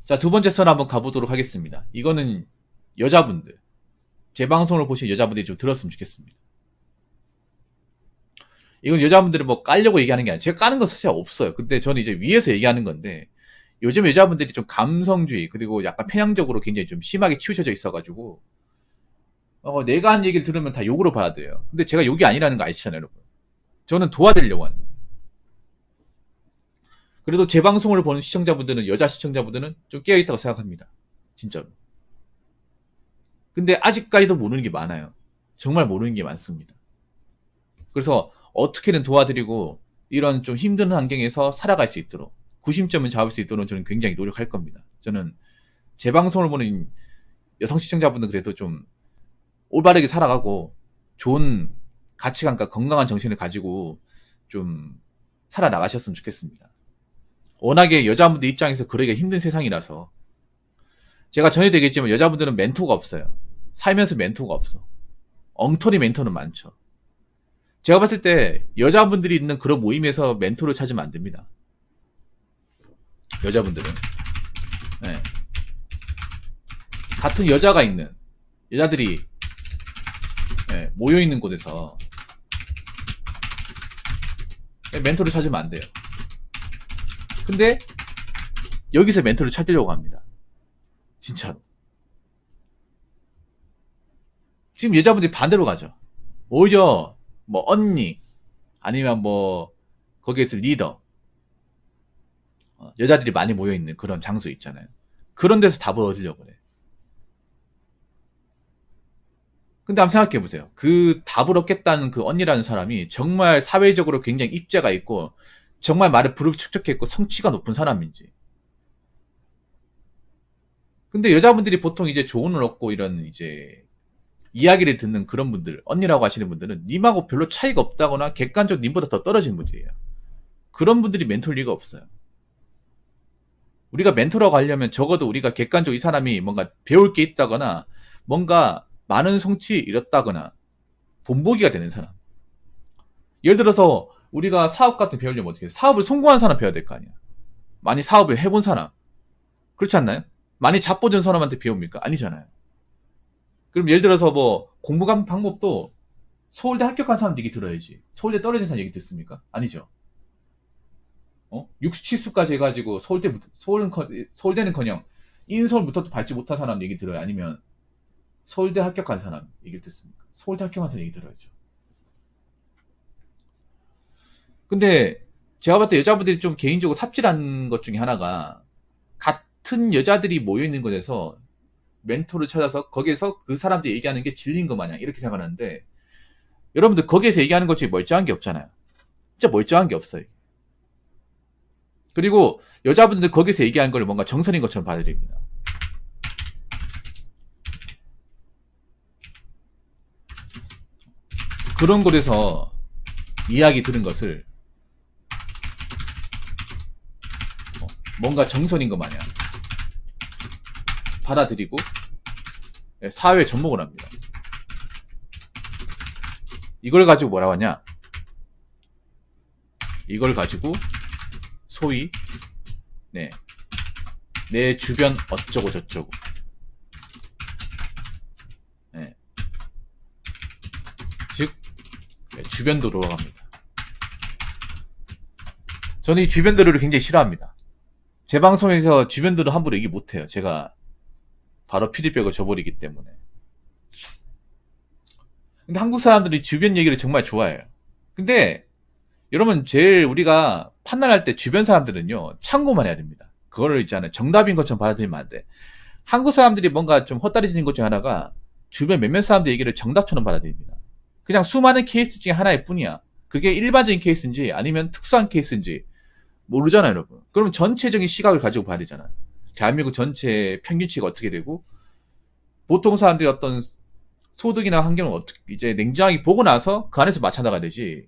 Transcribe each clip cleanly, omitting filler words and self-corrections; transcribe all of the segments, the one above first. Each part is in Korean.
자, 두 번째 선 한번 가보도록 하겠습니다. 이거는 여자분들, 제 방송을 보신 여자분들이 좀 들었으면 좋겠습니다. 이건 여자분들이 뭐 깔려고 얘기하는 게 아니라 제가 까는 건 사실 없어요. 근데 저는 이제 위에서 얘기하는 건데 요즘 여자분들이 좀 감성주의 그리고 약간 편향적으로 굉장히 좀 심하게 치우쳐져 있어가지고 내가 한 얘기를 들으면 다 욕으로 봐야 돼요. 근데 제가 욕이 아니라는 거 아시잖아요, 여러분. 저는 도와드리려고 하는 거예요. 그래도 제 방송을 보는 시청자분들은 여자 시청자분들은 좀 깨어있다고 생각합니다. 진짜로. 근데 아직까지도 모르는 게 많아요. 정말 모르는 게 많습니다. 그래서 어떻게든 도와드리고 이런 좀 힘든 환경에서 살아갈 수 있도록 구심점을 잡을 수 있도록 저는 굉장히 노력할 겁니다. 저는 제 방송을 보는 여성 시청자분들 그래도 좀 올바르게 살아가고 좋은 가치관과 건강한 정신을 가지고 좀 살아나가셨으면 좋겠습니다. 워낙에 여자분들 입장에서 그러기가 힘든 세상이라서 제가 전에도 얘기했지만 여자분들은 멘토가 없어요. 살면서 멘토가 없어. 엉터리 멘토는 많죠. 제가 봤을 때 여자분들이 있는 그런 모임에서 멘토를 찾으면 안 됩니다. 여자분들은 네. 같은 여자가 있는 여자들이 네, 모여있는 곳에서 멘토를 찾으면 안 돼요. 근데 여기서 멘토를 찾으려고 합니다. 진짜로. 지금 여자분들이 반대로 가죠. 오히려 뭐 언니 아니면 뭐 거기에서 리더 여자들이 많이 모여있는 그런 장소 있잖아요. 그런 데서 답을 얻으려고 그래. 근데 한번 생각해보세요. 그 답을 얻겠다는 그 언니라는 사람이 정말 사회적으로 굉장히 입재가 있고 정말 말을 부르축적했고 성취가 높은 사람인지. 근데 여자분들이 보통 이제 조언을 얻고 이런 이제 이야기를 듣는 그런 분들, 언니라고 하시는 분들은 님하고 별로 차이가 없다거나 객관적으로 님보다 더 떨어지는 분들이에요. 그런 분들이 멘토일 리가 없어요. 우리가 멘토라고 하려면 적어도 우리가 객관적으로 이 사람이 뭔가 배울 게 있다거나 뭔가 많은 성취 이뤘다거나 본보기가 되는 사람. 예를 들어서 우리가 사업 같은 거 배우려면 어떻게 해요? 사업을 성공한 사람 배워야 될 거 아니야. 많이 사업을 해본 사람. 그렇지 않나요? 많이 잡보던 사람한테 배웁니까? 아니잖아요. 그럼 예를 들어서 뭐 공부 방법도 서울대 합격한 사람 얘기 들어야지. 서울대 떨어진 사람 얘기 듣습니까? 아니죠. 육수치수까지 해가지고 서울대는커녕 인서울부터 밟지 못한 사람 얘기 들어요? 아니면 서울대 합격한 사람 얘기를 듣습니까? 서울대 합격한 사람 얘기 들어야죠. 근데 제가 봤을 때 여자분들이 좀 개인적으로 삽질한 것 중에 하나가 같은 여자들이 모여있는 곳에서 멘토를 찾아서 거기에서 그 사람들이 얘기하는 게 진리인 것 마냥 이렇게 생각하는데 여러분들 거기에서 얘기하는 것 중에 멀쩡한 게 없잖아요. 진짜 멀쩡한 게 없어요. 그리고 여자분들 거기서 얘기하는 걸 뭔가 정설인 것처럼 받아들입니다. 그런 곳에서 이야기 들은 것을 뭔가 정설인 것 마냥 받아들이고 사회에 접목을 합니다. 이걸 가지고 뭐라고 하냐? 이걸 가지고 소위 내 주변 어쩌고 저쩌고 즉 주변도로라고 합니다. 저는 이 주변도로를 굉장히 싫어합니다. 제 방송에서 주변도로 함부로 얘기 못해요. 제가 바로 피드백을 줘버리기 때문에. 근데 한국 사람들이 주변 얘기를 정말 좋아해요. 근데 여러분 제일 우리가 판단할 때 주변 사람들은요 참고만 해야 됩니다. 그거를 있잖아요 정답인 것처럼 받아들이면 안 돼. 한국 사람들이 뭔가 좀 헛다리지는 것 중에 하나가 주변 몇몇 사람들 얘기를 정답처럼 받아들입니다. 그냥 수많은 케이스 중에 하나일 뿐이야. 그게 일반적인 케이스인지 아니면 특수한 케이스인지 모르잖아요, 여러분. 그럼 전체적인 시각을 가지고 봐야 되잖아요. 대한민국 전체 평균치가 어떻게 되고 보통 사람들이 어떤 소득이나 환경을 어떻게 이제 냉정하게 보고 나서 그 안에서 맞춰 나가야 되지.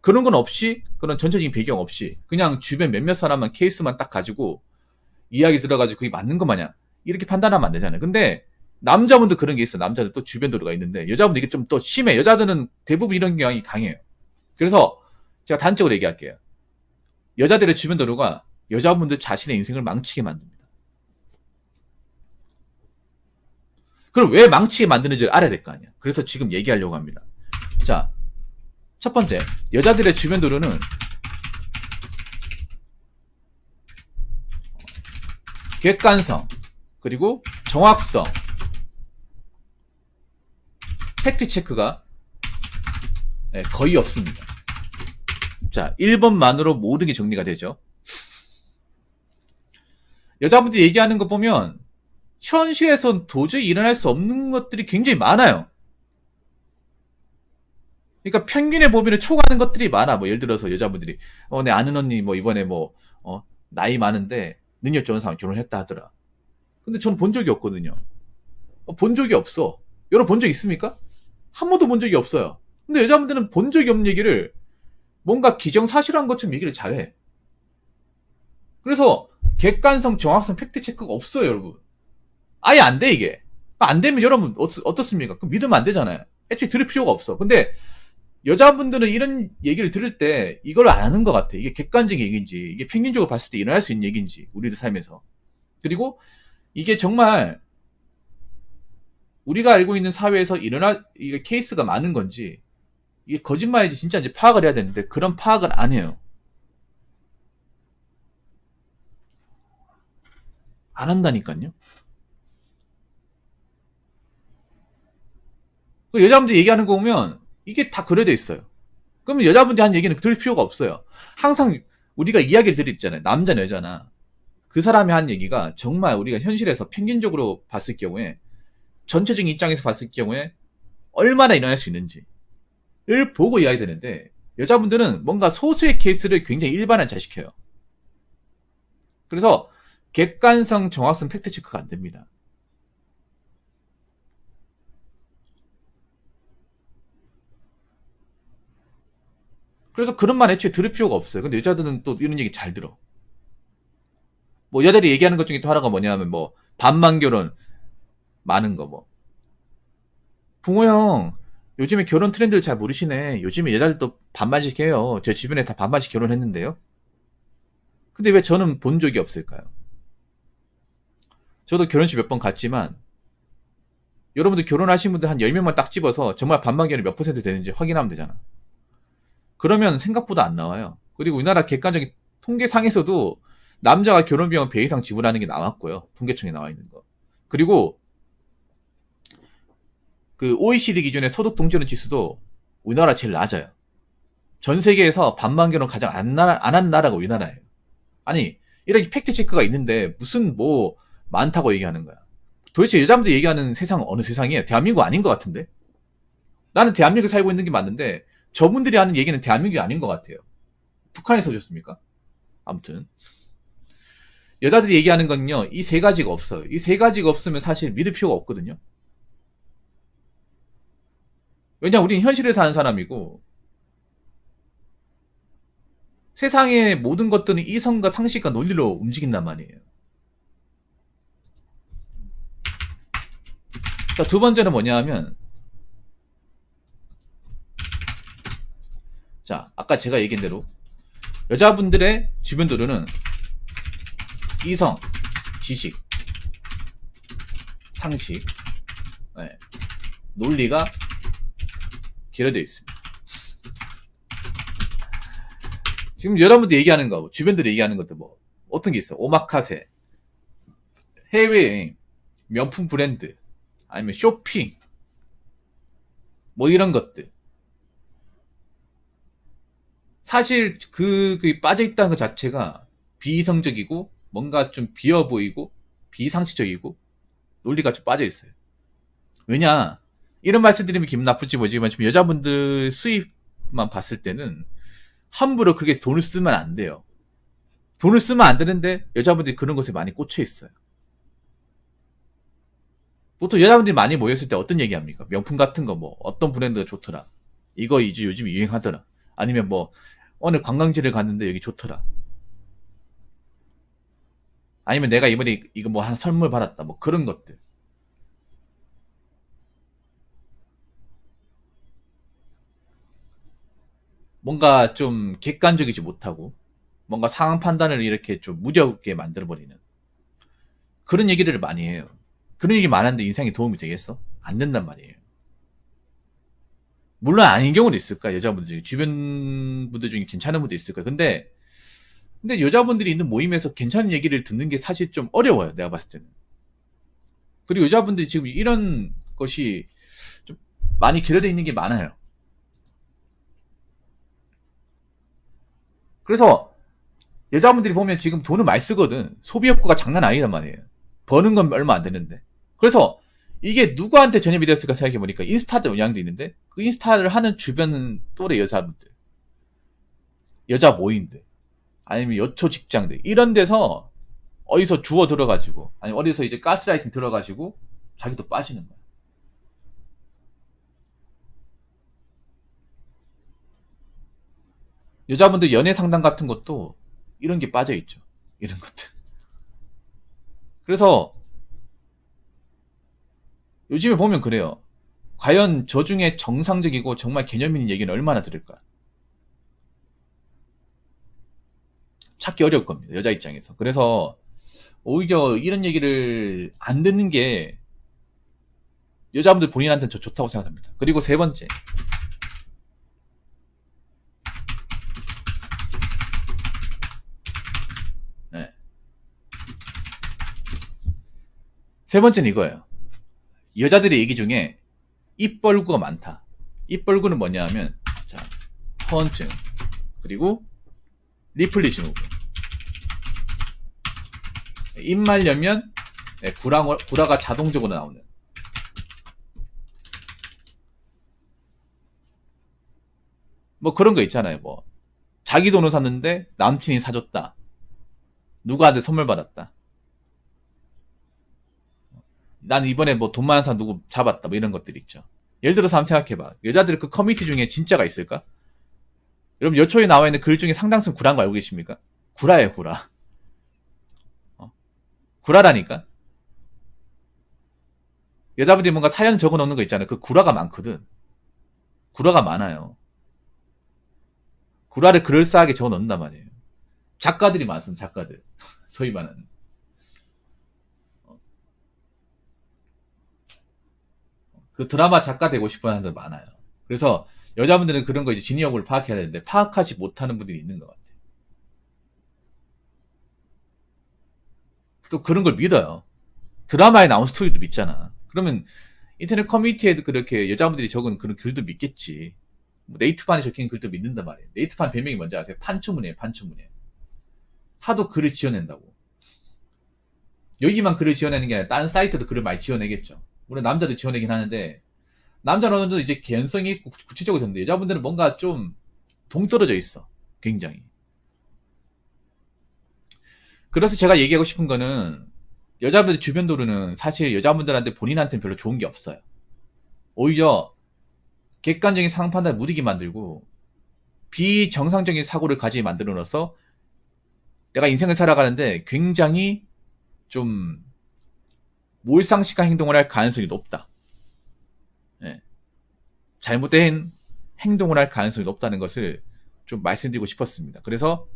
그런 건 없이 그런 전체적인 배경 없이 그냥 주변 몇몇 사람만 케이스만 딱 가지고 이야기 들어가지고 그게 맞는 것 마냥 이렇게 판단하면 안 되잖아요. 근데 남자분도 그런 게 있어. 남자들 또 주변 도로가 있는데 여자분들 이게 좀 또 심해. 여자들은 대부분 이런 경향이 강해요. 그래서 제가 단적으로 얘기할게요. 여자들의 주변 도로가 여자분들 자신의 인생을 망치게 만듭니다. 그럼 왜 망치게 만드는지를 알아야 될 거 아니야. 그래서 지금 얘기하려고 합니다. 자, 첫 번째, 여자들의 주변 도료는 객관성, 그리고 정확성, 팩트 체크가 거의 없습니다. 자, 1번만으로 모든 게 정리가 되죠. 여자분들이 얘기하는 거 보면 현실에선 도저히 일어날 수 없는 것들이 굉장히 많아요. 그러니까 평균의 범위를 초과하는 것들이 많아. 뭐 예를 들어서 여자분들이 내 아는 언니 뭐 이번에 뭐 나이 많은데 능력 좋은 사람 결혼했다 하더라. 근데 저는 본 적이 없거든요. 본 적이 없어. 여러분 본 적 있습니까? 한 번도 본 적이 없어요. 근데 여자분들은 본 적이 없는 얘기를 뭔가 기정사실한 것처럼 얘기를 잘해. 그래서 객관성, 정확성, 팩트 체크가 없어요, 여러분. 아예 안 돼, 이게. 안 되면 여러분 어떻습니까? 그럼 믿으면 안 되잖아요. 애초에 들을 필요가 없어. 근데 여자분들은 이런 얘기를 들을 때 이걸 안 하는 것 같아. 이게 객관적인 얘기인지, 이게 평균적으로 봤을 때 일어날 수 있는 얘기인지, 우리들 삶에서. 그리고 이게 정말 우리가 알고 있는 사회에서 이게 케이스가 많은 건지, 이게 거짓말인지 진짜인지 파악을 해야 되는데 그런 파악을 안 해요. 안 한다니까요. 여자분들이 얘기하는 거 보면 이게 다 그려져 있어요. 그러면 여자분들이 한 얘기는 들을 필요가 없어요. 항상 우리가 이야기를 드렸잖아요. 남자나 여자나. 그 사람이 한 얘기가 정말 우리가 현실에서 평균적으로 봤을 경우에, 전체적인 입장에서 봤을 경우에 얼마나 일어날 수 있는지를 보고 이야기 되는데, 여자분들은 뭔가 소수의 케이스를 굉장히 일반화시켜요. 그래서 객관성, 정확성, 팩트 체크가 안 됩니다. 그래서 그런 말 애초에 들을 필요가 없어요. 근데 여자들은 또 이런 얘기 잘 들어. 뭐 여자들이 얘기하는 것 중에 또 하나가 뭐냐면 뭐 반만 결혼 많은 거 뭐. 붕어 형 요즘에 결혼 트렌드를 잘 모르시네. 요즘에 여자들도 반반씩 해요. 제 주변에 다 반반씩 결혼했는데요. 근데 왜 저는 본 적이 없을까요? 저도 결혼식 몇 번 갔지만 여러분들 결혼하신 분들 한 10명만 딱 집어서 정말 반반 결혼이 몇 퍼센트 되는지 확인하면 되잖아. 그러면 생각보다 안 나와요. 그리고 우리나라 객관적인 통계상에서도 남자가 결혼 비용 배 이상 지불하는 게 나왔고요. 통계청에 나와 있는 거. 그리고 그 OECD 기준의 소득 동지론 지수도 우리나라 제일 낮아요. 전 세계에서 반만 결혼 가장 안 한 나라가 우리나라예요. 아니 이렇게 팩트 체크가 있는데 무슨 뭐 많다고 얘기하는 거야. 도대체 여자분들이 얘기하는 세상은 어느 세상이에요? 대한민국 아닌 것 같은데? 나는 대한민국에 살고 있는 게 맞는데 저분들이 하는 얘기는 대한민국이 아닌 것 같아요. 북한에서 오셨습니까? 아무튼 여자들이 얘기하는 건요, 이 세 가지가 없어요. 이 세 가지가 없으면 사실 믿을 필요가 없거든요. 왜냐, 우리는 현실에 사는 사람이고 세상의 모든 것들은 이성과 상식과 논리로 움직인단 말이에요. 자, 두 번째는 뭐냐 하면, 자, 아까 제가 얘기한 대로 여자분들의 주변 도료는 이성, 지식, 상식, 논리가 결여되어 있습니다. 지금 여러분들 얘기하는 거, 주변들이 얘기하는 것도 뭐 어떤 게 있어? 오마카세, 해외여행, 명품 브랜드, 아니면 쇼핑, 뭐 이런 것들. 사실 그 빠져있다는 것 자체가 비이성적이고 뭔가 좀 비어 보이고 비상식적이고 논리가 좀 빠져있어요. 왜냐, 이런 말씀 드리면 기분 나쁠지 모르지만 지금 여자분들 수입만 봤을 때는 함부로 그렇게 돈을 쓰면 안 돼요. 돈을 쓰면 안 되는데 여자분들이 그런 것에 많이 꽂혀 있어요. 보통 여자분들이 많이 모였을 때 어떤 얘기 합니까? 명품 같은 거 뭐 어떤 브랜드가 좋더라, 이거 이제 요즘 유행하더라, 아니면 뭐 오늘 관광지를 갔는데 여기 좋더라, 아니면 내가 이번에 이거 뭐 하나 선물 받았다, 뭐 그런 것들. 뭔가 좀 객관적이지 못하고 뭔가 상황 판단을 이렇게 좀 무렵게 만들어버리는 그런 얘기들을 많이 해요. 그런 얘기 많았는데 인생에 도움이 되겠어? 안 된단 말이에요. 물론 아닌 경우도 있을 거야. 여자분들 중에. 주변 분들 중에 괜찮은 분도 있을 거야. 근데 여자분들이 있는 모임에서 괜찮은 얘기를 듣는 게 사실 좀 어려워요. 내가 봤을 때는. 그리고 여자분들이 지금 이런 것이 좀 많이 결여되어 있는 게 많아요. 그래서 여자분들이 보면 지금 돈을 많이 쓰거든. 소비 욕구가 장난 아니란 말이에요. 버는 건 얼마 안 되는데. 그래서 이게 누구한테 전염이 됐을까 생각해보니까 인스타도 영향도 있는데, 그 인스타를 하는 주변 또래 여자분들, 여자 모임들, 아니면 여초 직장들, 이런 데서 어디서 주워 들어가지고, 아니 어디서 이제 가스라이팅 들어가지고 자기도 빠지는 거야. 여자분들 연애 상담 같은 것도 이런 게 빠져 있죠. 이런 것들. 그래서 요즘에 보면 그래요. 과연 저 중에 정상적이고 정말 개념 있는 얘기는 얼마나 들을까? 찾기 어려울 겁니다. 여자 입장에서. 그래서 오히려 이런 얘기를 안 듣는 게 여자분들 본인한테는 좋다고 생각합니다. 그리고 세 번째. 네. 세 번째는 이거예요. 여자들의 얘기 중에 입벌구가 많다. 입벌구는 뭐냐 하면, 자, 허언증, 그리고 리플리 증후군. 입만 열면 구라가 자동적으로 나오는. 뭐 그런 거 있잖아요. 뭐 자기 돈을 샀는데 남친이 사줬다. 누구한테 선물 받았다. 난 이번에 뭐 돈 많은 사람 누구 잡았다. 뭐 이런 것들이 있죠. 예를 들어서 한번 생각해봐. 여자들 그 커뮤니티 중에 진짜가 있을까? 여러분 여초에 나와 있는 글 중에 상당수 구라인 거 알고 계십니까? 구라예요, 구라. 구라라니까. 여자분들이 뭔가 사연 적어 놓는 거 있잖아요. 그 구라가 많거든. 구라가 많아요. 구라를 그럴싸하게 적어 놓는단 말이에요. 작가들이 많습니다. 작가들. 소위 말하는. 그 드라마 작가 되고 싶어 하는 사람들 많아요. 그래서 여자분들은 그런 거 이제 진위 여부를 파악해야 되는데 파악하지 못하는 분들이 있는 것 같아요. 또 그런 걸 믿어요. 드라마에 나온 스토리도 믿잖아. 그러면 인터넷 커뮤니티에도 그렇게 여자분들이 적은 그런 글도 믿겠지. 뭐 네이트판에 적힌 글도 믿는단 말이에요. 네이트판 별명이 뭔지 아세요? 판초문이에요. 판초문이에요. 하도 글을 지어낸다고. 여기만 글을 지어내는 게 아니라 다른 사이트도 글을 많이 지어내겠죠. 물론 남자도 지어내긴 하는데 남자는 어느 정도 이제 개연성이 있고 구체적으로 되는데 여자분들은 뭔가 좀 동떨어져 있어. 굉장히. 그래서 제가 얘기하고 싶은 거는 여자분들 주변 도루는 사실 여자분들한테 본인한테는 별로 좋은 게 없어요. 오히려 객관적인 상황 판단을 무디게 만들고 비정상적인 사고를 가지게 만들어놔서 내가 인생을 살아가는데 굉장히 좀 몰상식한 행동을 할 가능성이 높다. 예. 잘못된 행동을 할 가능성이 높다는 것을 좀 말씀드리고 싶었습니다. 그래서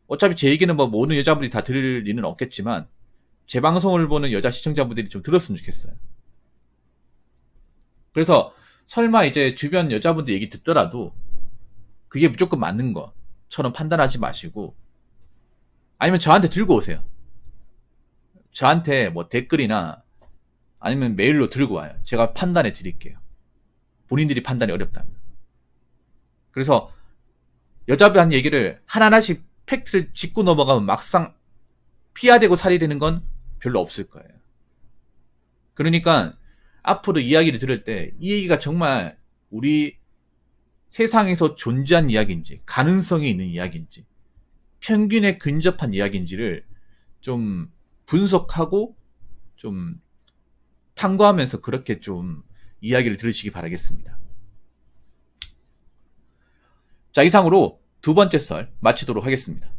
어차피 제 얘기는 뭐 모든 여자분들이 다 들을 리는 없겠지만 제 방송을 보는 여자 시청자분들이 좀 들었으면 좋겠어요. 그래서 설마 이제 주변 여자분들 얘기 듣더라도 그게 무조건 맞는 것처럼 판단하지 마시고 아니면 저한테 들고 오세요. 저한테 뭐 댓글이나 아니면 메일로 들고 와요. 제가 판단해 드릴게요. 본인들이 판단이 어렵다면. 그래서 여자분 얘기를 하나하나씩 팩트를 짚고 넘어가면 막상 피해야 되고 살이 되는 건 별로 없을 거예요. 그러니까 앞으로 이야기를 들을 때 이 얘기가 정말 우리 세상에서 존재한 이야기인지 가능성이 있는 이야기인지 평균에 근접한 이야기인지를 좀 분석하고 좀 탐구하면서 그렇게 좀 이야기를 들으시기 바라겠습니다. 자, 이상으로 두 번째 썰 마치도록 하겠습니다.